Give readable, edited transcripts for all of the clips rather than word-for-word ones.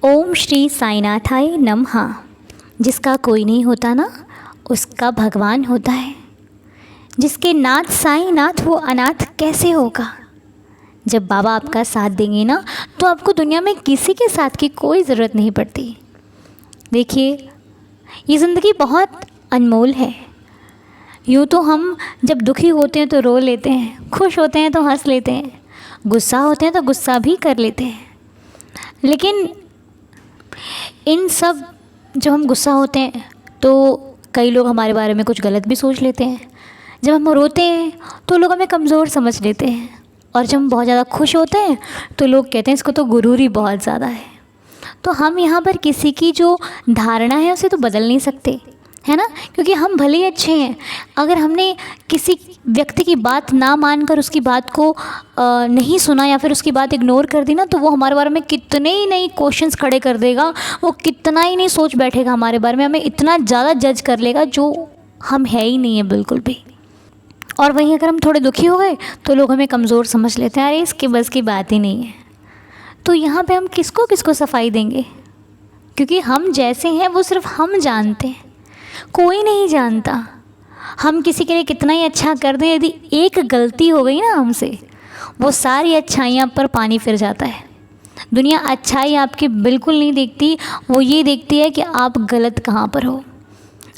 ओम श्री साईनाथाय नमः। जिसका कोई नहीं होता ना, उसका भगवान होता है। जिसके नाथ साईनाथ, वो अनाथ कैसे होगा। जब बाबा आपका साथ देंगे ना, तो आपको दुनिया में किसी के साथ की कोई ज़रूरत नहीं पड़ती। देखिए, ये ज़िंदगी बहुत अनमोल है। यूँ तो हम जब दुखी होते हैं तो रो लेते हैं, खुश होते हैं तो हंस लेते हैं, गुस्सा होते हैं तो गुस्सा भी कर लेते हैं। लेकिन इन सब जब हम गुस्सा होते हैं तो कई लोग हमारे बारे में कुछ गलत भी सोच लेते हैं। जब हम रोते हैं तो लोग हमें कमज़ोर समझ लेते हैं, और जब हम बहुत ज़्यादा खुश होते हैं तो लोग कहते हैं इसको तो गुरूर ही बहुत ज़्यादा है। तो हम यहाँ पर किसी की जो धारणा है उसे तो बदल नहीं सकते, है ना। क्योंकि हम भले ही अच्छे हैं, अगर हमने किसी व्यक्ति की बात ना मानकर उसकी बात को नहीं सुना या फिर उसकी बात इग्नोर कर दी ना, तो वो हमारे बारे में कितने ही नई क्वेश्चंस खड़े कर देगा। वो कितना ही नहीं सोच बैठेगा हमारे बारे में, हमें इतना ज़्यादा जज कर लेगा जो हम है ही नहीं है बिल्कुल भी। और वहीं अगर हम थोड़े दुखी हो गए तो लोग हमें कमज़ोर समझ लेते हैं, अरे इसके बस की बात ही नहीं है। तो यहाँ पे हम किसको किसको सफाई देंगे, क्योंकि हम जैसे हैं वो सिर्फ हम जानते हैं, कोई नहीं जानता। हम किसी के लिए कितना ही अच्छा कर दें, यदि एक गलती हो गई ना हमसे, वो सारी अच्छाइयाँ पर पानी फिर जाता है। दुनिया अच्छाई आपकी बिल्कुल नहीं देखती, वो ये देखती है कि आप गलत कहाँ पर हो।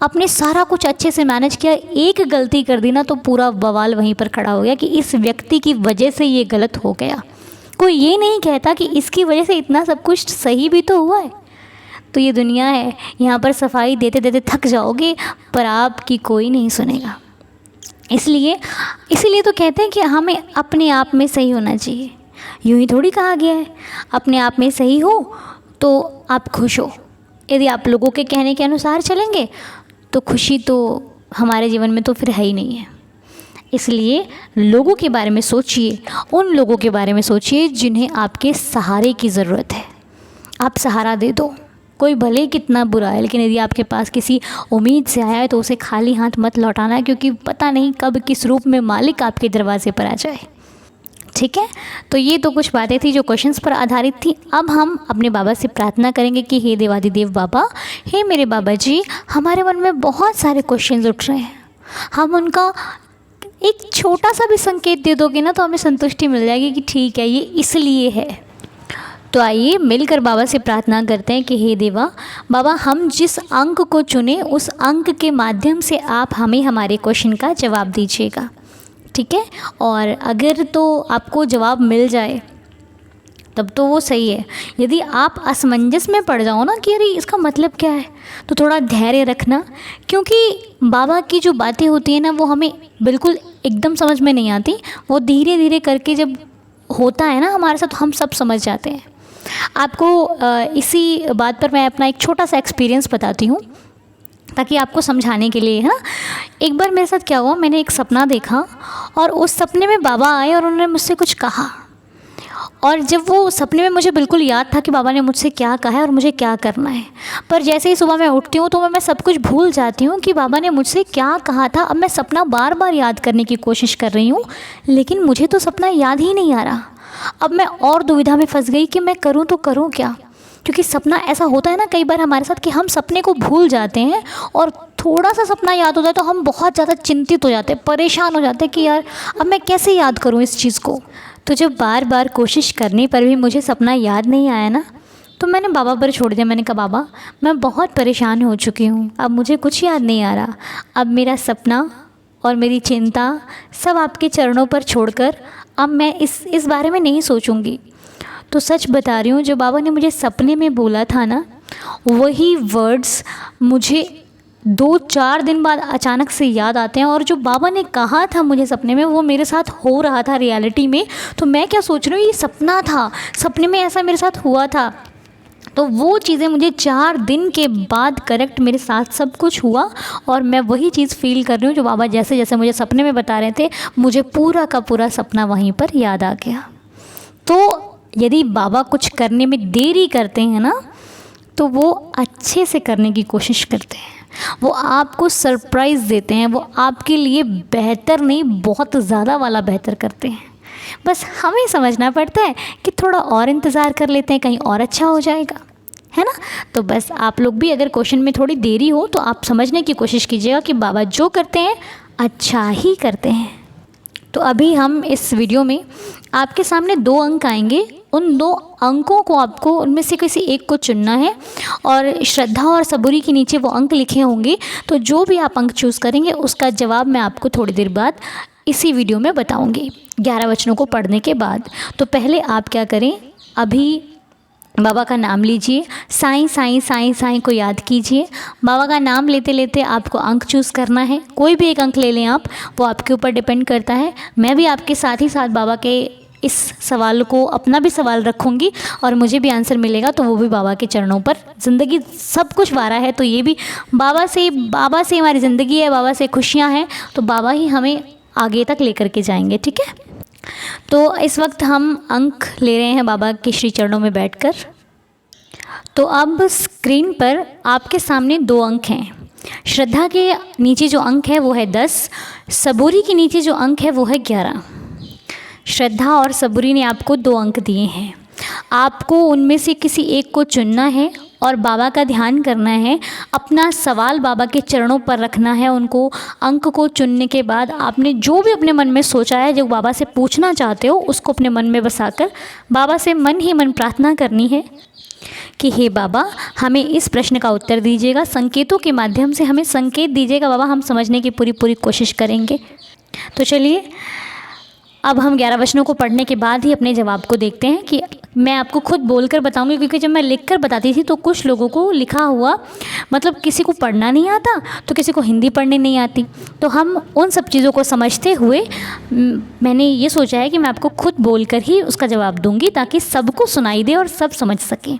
आपने सारा कुछ अच्छे से मैनेज किया, एक गलती कर दी ना तो पूरा बवाल वहीं पर खड़ा हो गया कि इस व्यक्ति की वजह से ये गलत हो गया। कोई ये नहीं कहता कि इसकी वजह से इतना सब कुछ सही भी तो हुआ है। तो ये दुनिया है, यहाँ पर सफाई देते देते थक जाओगे पर आपकी कोई नहीं सुनेगा। इसीलिए तो कहते हैं कि हमें अपने आप में सही होना चाहिए। यूँ ही थोड़ी कहा गया है अपने आप में सही हो तो आप खुश हो। यदि आप लोगों के कहने के अनुसार चलेंगे तो खुशी तो हमारे जीवन में तो फिर है ही नहीं है। इसलिए लोगों के बारे में सोचिए, उन लोगों के बारे में सोचिए जिन्हें आपके सहारे की ज़रूरत है। आप सहारा दे दो। कोई भले ही कितना बुरा है, लेकिन यदि आपके पास किसी उम्मीद से आया है तो उसे खाली हाथ मत लौटाना, क्योंकि पता नहीं कब किस रूप में मालिक आपके दरवाजे पर आ जाए। ठीक है, तो ये तो कुछ बातें थी जो क्वेश्चंस पर आधारित थी। अब हम अपने बाबा से प्रार्थना करेंगे कि हे देवादिदेव बाबा, हे मेरे बाबा जी, हमारे मन में बहुत सारे क्वेश्चंस उठ रहे हैं। हम उनका एक छोटा सा भी संकेत दे दोगे ना तो हमें संतुष्टि मिल जाएगी कि ठीक है, ये इसलिए है। तो आइए मिलकर बाबा से प्रार्थना करते हैं कि हे देवा बाबा, हम जिस अंक को चुने उस अंक के माध्यम से आप हमें हमारे क्वेश्चन का जवाब दीजिएगा। ठीक है, और अगर तो आपको जवाब मिल जाए तब तो वो सही है। यदि आप असमंजस में पड़ जाओ ना कि अरे इसका मतलब क्या है, तो थोड़ा धैर्य रखना, क्योंकि बाबा की जो बातें होती हैं ना वो हमें बिल्कुल एकदम समझ में नहीं आती। वो धीरे धीरे करके जब होता है ना हमारे साथ, हम सब समझ जाते हैं। आपको इसी बात पर मैं अपना एक छोटा सा एक्सपीरियंस बताती हूँ ताकि आपको समझाने के लिए, है ना। एक बार मेरे साथ क्या हुआ, मैंने एक सपना देखा और उस सपने में बाबा आए और उन्होंने मुझसे कुछ कहा। और जब वो सपने में मुझे बिल्कुल याद था कि बाबा ने मुझसे क्या कहा है और मुझे क्या करना है, पर जैसे ही सुबह मैं उठती हूँ तो मैं सब कुछ भूल जाती हूँ कि बाबा ने मुझसे क्या कहा था। अब मैं सपना बार बार याद करने की कोशिश कर रही हूँ, लेकिन मुझे तो सपना याद ही नहीं आ रहा। अब मैं और दुविधा में फंस गई कि मैं करूँ तो करूँ क्या, क्योंकि सपना ऐसा होता है ना कई बार हमारे साथ कि हम सपने को भूल जाते हैं और थोड़ा सा सपना याद होता है तो हम बहुत ज़्यादा चिंतित हो जाते हैं, परेशान हो जाते हैं कि यार अब मैं कैसे याद करूँ इस चीज़ को। तो जब बार बार कोशिश करने पर भी मुझे सपना याद नहीं आया ना, तो मैंने बाबा पर छोड़ दिया। मैंने कहा बाबा, मैं बहुत परेशान हो चुकी हूँ, अब मुझे कुछ याद नहीं आ रहा। अब मेरा सपना और मेरी चिंता सब आपके चरणों पर छोड़कर अब मैं इस बारे में नहीं सोचूंगी। तो सच बता रही हूँ, जो बाबा ने मुझे सपने में बोला था ना, वही वर्ड्स मुझे 2-4 दिन बाद अचानक से याद आते हैं। और जो बाबा ने कहा था मुझे सपने में, वो मेरे साथ हो रहा था रियलिटी में। तो मैं क्या सोच रही हूँ, ये सपना था, सपने में ऐसा मेरे साथ हुआ था। तो वो चीज़ें मुझे 4 दिन के बाद करेक्ट मेरे साथ सब कुछ हुआ, और मैं वही चीज़ फील कर रही हूँ जो बाबा जैसे जैसे मुझे सपने में बता रहे थे, मुझे पूरा का पूरा सपना वहीं पर याद आ गया। तो यदि बाबा कुछ करने में देरी करते हैं ना, तो वो अच्छे से करने की कोशिश करते हैं। वो आपको सरप्राइज़ देते हैं, वो आपके लिए बेहतर नहीं बहुत ज़्यादा वाला बेहतर करते हैं। बस हमें समझना पड़ता है कि थोड़ा और इंतज़ार कर लेते हैं, कहीं और अच्छा हो जाएगा। तो बस आप लोग भी अगर क्वेश्चन में थोड़ी देरी हो तो आप समझने की कोशिश कीजिएगा कि बाबा जो करते हैं अच्छा ही करते हैं। तो अभी हम इस वीडियो में आपके सामने 2 अंक आएंगे, उन 2 अंकों को आपको उनमें से किसी एक को चुनना है और श्रद्धा और सबूरी के नीचे वो अंक लिखे होंगे। तो जो भी आप अंक चूज़ करेंगे उसका जवाब मैं आपको थोड़ी देर बाद इसी वीडियो में बताऊंगी 11 वचनों को पढ़ने के बाद। तो पहले आप क्या करें, अभी बाबा का नाम लीजिए, साईं साईं साईं साईं को याद कीजिए। बाबा का नाम लेते लेते आपको अंक चूज़ करना है, कोई भी एक अंक ले लें आप, वो आपके ऊपर डिपेंड करता है। मैं भी आपके साथ ही साथ बाबा के इस सवाल को अपना भी सवाल रखूँगी और मुझे भी आंसर मिलेगा तो वो भी बाबा के चरणों पर। ज़िंदगी सब कुछ वारा है तो ये भी बाबा से हमारी ज़िंदगी है, बाबा से खुशियाँ हैं, तो बाबा ही हमें आगे तक लेकर के जाएंगे। ठीक है, तो इस वक्त हम अंक ले रहे हैं बाबा के श्री चरणों में बैठकर। तो अब स्क्रीन पर आपके सामने 2 अंक हैं। श्रद्धा के नीचे जो अंक है वो है 10, सबूरी के नीचे जो अंक है वो है 11। श्रद्धा और सबूरी ने आपको 2 अंक दिए हैं, आपको उनमें से किसी एक को चुनना है और बाबा का ध्यान करना है, अपना सवाल बाबा के चरणों पर रखना है। उनको अंक को चुनने के बाद आपने जो भी अपने मन में सोचा है, जो बाबा से पूछना चाहते हो, उसको अपने मन में बसाकर बाबा से मन ही मन प्रार्थना करनी है कि हे बाबा हमें इस प्रश्न का उत्तर दीजिएगा, संकेतों के माध्यम से हमें संकेत दीजिएगा बाबा, हम समझने की पूरी कोशिश करेंगे। तो चलिए अब हम 11 वचनों को पढ़ने के बाद ही अपने जवाब को देखते हैं कि मैं आपको खुद बोलकर बताऊंगी, क्योंकि जब मैं लिखकर बताती थी तो कुछ लोगों को लिखा हुआ मतलब किसी को पढ़ना नहीं आता तो किसी को हिंदी पढ़ने नहीं आती। तो हम उन सब चीज़ों को समझते हुए मैंने ये सोचा है कि मैं आपको खुद बोलकर ही उसका जवाब दूंगी ताकि सबको सुनाई दे और सब समझ सकें।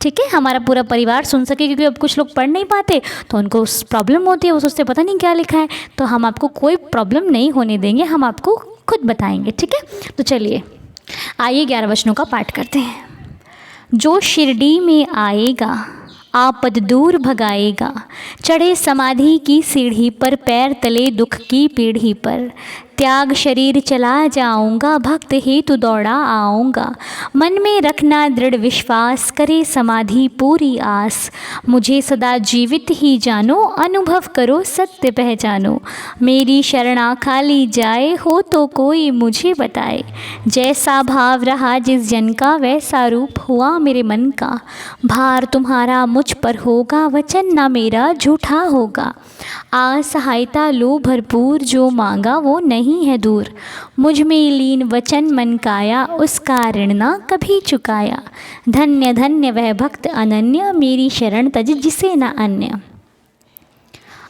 ठीक है, हमारा पूरा परिवार सुन सके, क्योंकि अब कुछ लोग पढ़ नहीं पाते तो उनको प्रॉब्लम होती है, वो सोचते पता नहीं क्या लिखा है। तो हम आपको कोई प्रॉब्लम नहीं होने देंगे, हम आपको खुद बताएंगे। ठीक है, तो चलिए आइए 11 वचनों का पाठ करते हैं। जो शिरडी में आएगा आपद दूर भगाएगा, चढ़े समाधि की सीढ़ी पर, पैर तले दुख की पीढ़ी पर, त्याग शरीर चला जाऊंगा, भक्त हेतु दौड़ा आऊँगा, मन में रखना दृढ़ विश्वास, करे समाधि पूरी आस, मुझे सदा जीवित ही जानो, अनुभव करो सत्य पहचानो, मेरी शरणा खाली जाए, हो तो कोई मुझे बताए, जैसा भाव रहा जिस जन का, वैसा रूप हुआ मेरे मन का, भार तुम्हारा मुझ पर होगा, वचन ना मेरा झूठा होगा, असहायता लो भरपूर, जो मांगा वो नहीं है दूर, मुझ में लीन वचन मन काया, उसका ऋण ना कभी चुकाया, धन्य धन्य वह भक्त अनन्य, मेरी शरण तज जिसे न अन्य।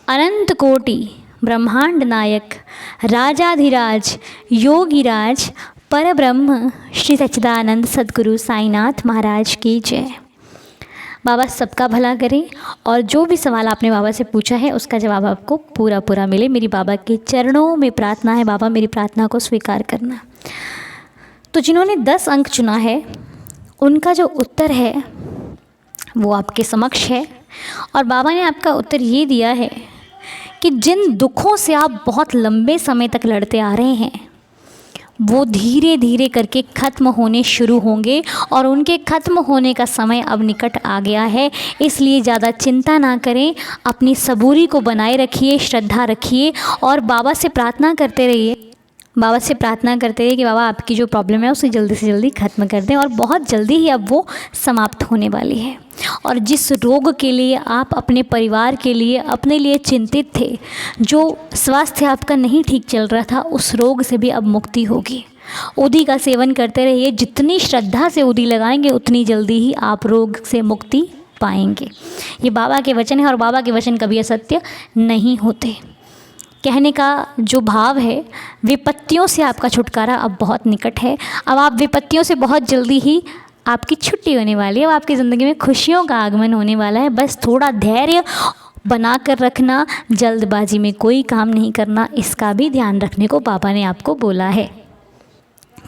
अनंत कोटि ब्रह्मांड नायक, राजाधिराज योगीराज, परब्रह्म श्री सच्चिदानंद सद्गुरु साईनाथ महाराज की जय। बाबा सबका भला करें और जो भी सवाल आपने बाबा से पूछा है उसका जवाब आपको पूरा मिले। मेरी बाबा के चरणों में प्रार्थना है, बाबा मेरी प्रार्थना को स्वीकार करना। तो जिन्होंने 10 अंक चुना है उनका जो उत्तर है वो आपके समक्ष है और बाबा ने आपका उत्तर ये दिया है कि जिन दुखों से आप बहुत लंबे समय तक लड़ते आ रहे हैं वो धीरे धीरे करके ख़त्म होने शुरू होंगे और उनके ख़त्म होने का समय अब निकट आ गया है। इसलिए ज़्यादा चिंता ना करें, अपनी सबूरी को बनाए रखिए, श्रद्धा रखिए और बाबा से प्रार्थना करते रहिए। बाबा से प्रार्थना करते रहिए कि बाबा आपकी जो प्रॉब्लम है उसे जल्दी से जल्दी ख़त्म कर दें और बहुत जल्दी ही अब वो समाप्त होने वाली है। और जिस रोग के लिए आप अपने परिवार के लिए अपने लिए चिंतित थे, जो स्वास्थ्य आपका नहीं ठीक चल रहा था, उस रोग से भी अब मुक्ति होगी। उदी का सेवन करते रहिए, जितनी श्रद्धा से उदी लगाएंगे उतनी जल्दी ही आप रोग से मुक्ति पाएंगे। ये बाबा के वचन है और बाबा के वचन कभी असत्य नहीं होते। कहने का जो भाव है, विपत्तियों से आपका छुटकारा अब बहुत निकट है। अब आप विपत्तियों से बहुत जल्दी ही आपकी छुट्टी होने वाली है, अब आपकी ज़िंदगी में खुशियों का आगमन होने वाला है। बस थोड़ा धैर्य बना कर रखना, जल्दबाजी में कोई काम नहीं करना, इसका भी ध्यान रखने को बाबा ने आपको बोला है।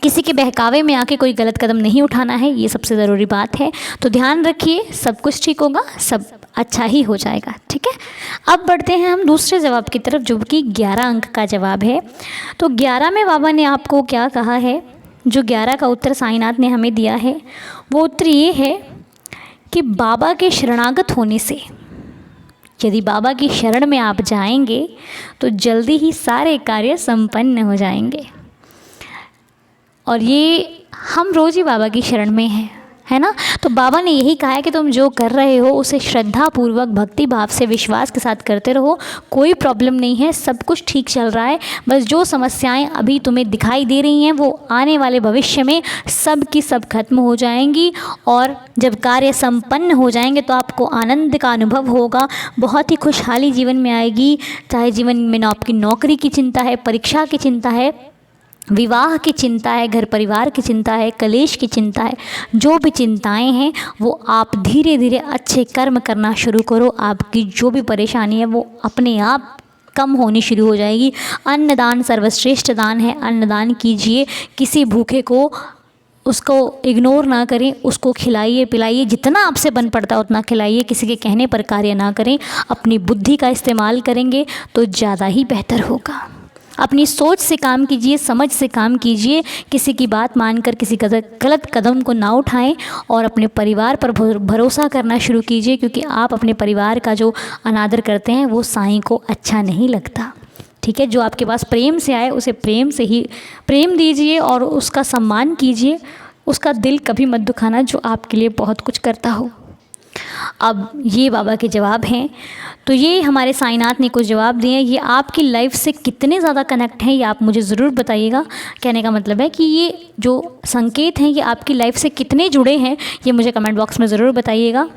किसी के बहकावे में आके कोई गलत कदम नहीं उठाना है, ये सबसे ज़रूरी बात है। तो ध्यान रखिए, सब कुछ ठीक होगा, सब अच्छा ही हो जाएगा। ठीक है, अब बढ़ते हैं हम दूसरे जवाब की तरफ जो कि 11 अंक का जवाब है। तो 11 में बाबा ने आपको क्या कहा है, जो 11 का उत्तर साईनाथ ने हमें दिया है वो उत्तर ये है कि बाबा के शरणागत होने से, यदि बाबा की शरण में आप जाएंगे तो जल्दी ही सारे कार्य संपन्न हो जाएंगे। और ये हम रोज़ ही बाबा की शरण में हैं, है ना। तो बाबा ने यही कहा है कि तुम जो कर रहे हो उसे श्रद्धा पूर्वक, भक्ति भाव से, विश्वास के साथ करते रहो। कोई प्रॉब्लम नहीं है, सब कुछ ठीक चल रहा है। बस जो समस्याएं अभी तुम्हें दिखाई दे रही हैं वो आने वाले भविष्य में सब की सब खत्म हो जाएंगी। और जब कार्य संपन्न हो जाएंगे तो आपको आनंद का अनुभव होगा, बहुत ही खुशहाली जीवन में आएगी। चाहे जीवन में आपकी नौकरी की चिंता है, परीक्षा की चिंता है, विवाह की चिंता है, घर परिवार की चिंता है, कलेश की चिंता है, जो भी चिंताएं हैं वो आप धीरे धीरे अच्छे कर्म करना शुरू करो। आपकी जो भी परेशानी है वो अपने आप कम होनी शुरू हो जाएगी। अन्नदान सर्वश्रेष्ठ दान है, अन्नदान कीजिए। किसी भूखे को उसको इग्नोर ना करें, उसको खिलाइए पिलाइए, जितना आपसे बन पड़ता है उतना खिलाइए। किसी के कहने पर कार्य ना करें, अपनी बुद्धि का इस्तेमाल करेंगे तो ज़्यादा ही बेहतर होगा। अपनी सोच से काम कीजिए, समझ से काम कीजिए। किसी की बात मानकर किसी गलत कदम को ना उठाएं और अपने परिवार पर भरोसा करना शुरू कीजिए, क्योंकि आप अपने परिवार का जो अनादर करते हैं वो साईं को अच्छा नहीं लगता। ठीक है, जो आपके पास प्रेम से आए उसे प्रेम से ही प्रेम दीजिए और उसका सम्मान कीजिए। उसका दिल कभी मत दुखाना जो आपके लिए बहुत कुछ करता हो। अब ये बाबा के जवाब हैं। तो ये हमारे साईनाथ ने कुछ जवाब दिए हैं। ये आपकी लाइफ से कितने ज़्यादा कनेक्ट हैं ये आप मुझे ज़रूर बताइएगा। कहने का मतलब है कि ये जो संकेत हैं ये आपकी लाइफ से कितने जुड़े हैं ये मुझे कमेंट बॉक्स में ज़रूर बताइएगा,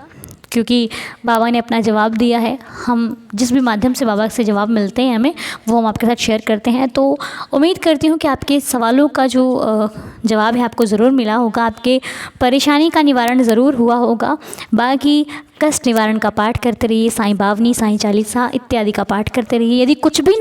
क्योंकि बाबा ने अपना जवाब दिया है। हम जिस भी माध्यम से बाबा से जवाब मिलते हैं हमें, वो हम आपके साथ शेयर करते हैं। तो उम्मीद करती हूँ कि आपके सवालों का जो जवाब है आपको ज़रूर मिला होगा, आपके परेशानी का निवारण ज़रूर हुआ होगा। बाकी कष्ट निवारण का पाठ करते रहिए, साईं बावनी, साईं चालीसा इत्यादि का पाठ करते रहिए। यदि कुछ भी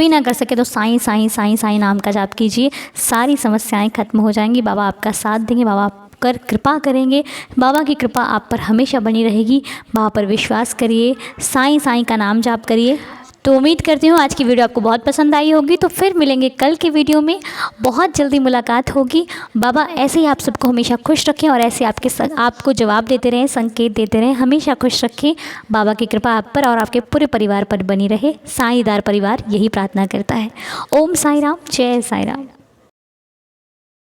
ना कर सके तो साईं साईं साईं साईं नाम का जाप कीजिए, सारी समस्याएं खत्म हो जाएंगी। बाबा आपका साथ देंगे, बाबा कर कृपा करेंगे। बाबा की कृपा आप पर हमेशा बनी रहेगी। बाबा पर विश्वास करिए, साईं साईं का नाम जाप करिए। तो उम्मीद करती हूँ आज की वीडियो आपको बहुत पसंद आई होगी। तो फिर मिलेंगे कल की वीडियो में, बहुत जल्दी मुलाकात होगी। बाबा ऐसे ही आप सबको हमेशा खुश रखें और ऐसे आपको जवाब देते रहें, संकेत देते रहें, हमेशा खुश रखें। बाबा की कृपा आप पर और आपके पूरे परिवार पर बनी रहे। साईदार परिवार यही प्रार्थना करता है। ओम साई राम, जय साई राम।